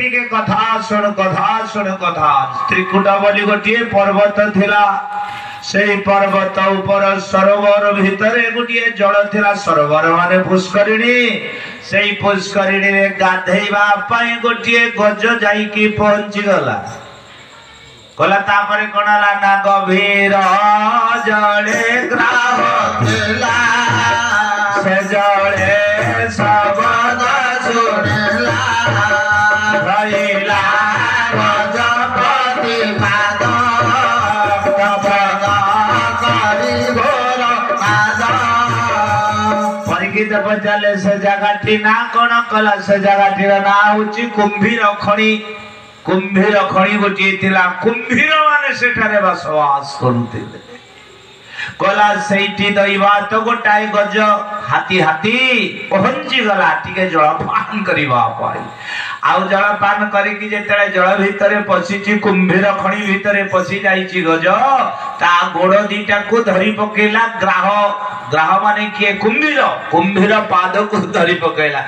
टिके कथा शुण कथा त्रिकुट बोली गोटे पर्वत थिला से पर्वत ऊपर सरोवर भितर गोटे जल थिला सरोवर माने पुष्करिणी से पुष्करिणी रे गाधेइबा पई गोटे गज जाईकी पहुंची गला कला तापरे कोणाला ना गभीर जले ग्राह थिला से जले सबद सुनला भइला गजपति पाद तपद करि घोर पाद परिकित पचाले से जगाटी ना कोन कला से जगाटीर ना होची कुंभीर खणी गोटे थिला कुंभीर माने सेठारे बसवास करुथिले कला सेठी दैवा तो गोटाए गज हाथी हाथी पहुंची गला टिके जलपान करिबा पाई आउ जलपान करिकि जेतले जल भितरे पसिची कुंभीर खणी भितरे पसि जाईची गज ता गोड़ दीटा को धरि पकेला ग्राह माने किए कुंभीर पाद को धरि पकेला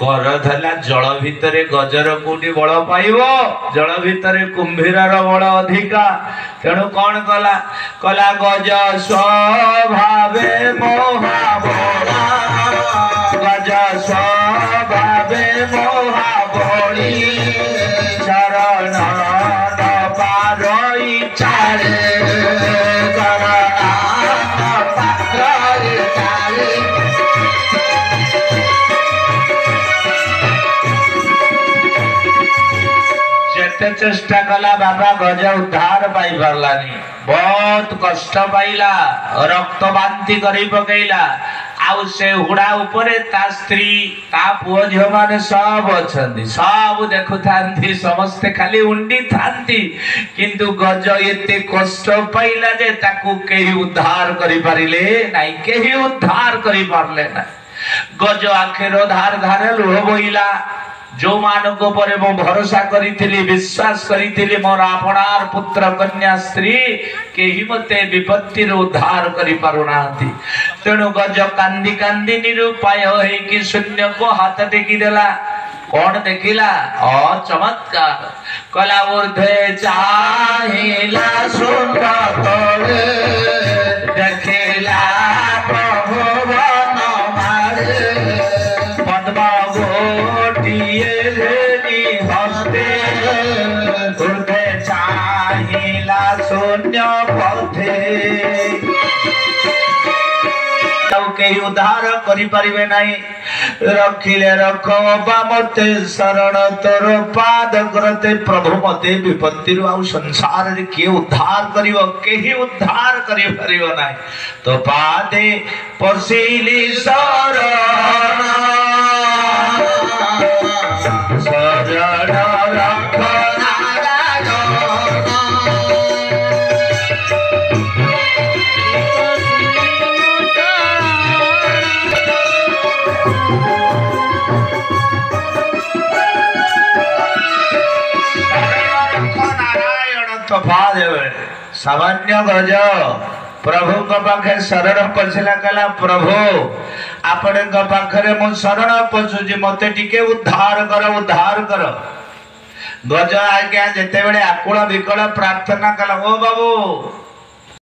घर धला जल भितरे गजर कोटी बळ पाइबो जल भितरे कुंभीरर बळ अधिका तेणु कौन कला गज स्वभावे मोहा बोला गज स्वभावे मोहा बोली चरण पारोई चारे चेष्टा कला बाबा गज उद्धार पाई पारलानी बहुत कष्ट पाइला रक्त बांती करी पकेला आउ से हुड़ा उपरे ता स्त्री ता पुओ झियो माने सब अछंती सब देखु थांती समस्ते खाली उंडी थांती किंतु गज एते कष्ट पाइला जे ताकू केही उद्धार करी पारिले नाही केही उद्धार करी पारले ना गज आखेरो धार धार लुह बोइला जो मानक पर मो भरोसा करी विश्वास करी मोर आपणार पुत्र कन्या स्त्री केही मते विपत्ति उद्धार करि पारुना तेणु गज कांदी कांदी निरुपाय है कि शून्य को हाथ टेकी देला कौन देखिला चमत्कार कला ऊर्ध्वे चाहिला सुंदर तोरे देखिला केही उद्धार करि परिबे नाही रखिले रखो मते शरण तोर पाद करते प्रभु मते विपत्ति आउ संसार रे के उद्धार करिवो केही उद्धार करि परिबो नाही तो पादे पसिली शरण शरण रखो सामान्य गज प्रभु पाखे शरण पशिला कला प्रभु आपण पाखे मु शरण पशुची मते टिके उद्धार कर गज आज्ञा जेते बेले आकुल विकल प्रार्थना कला ओ बाबू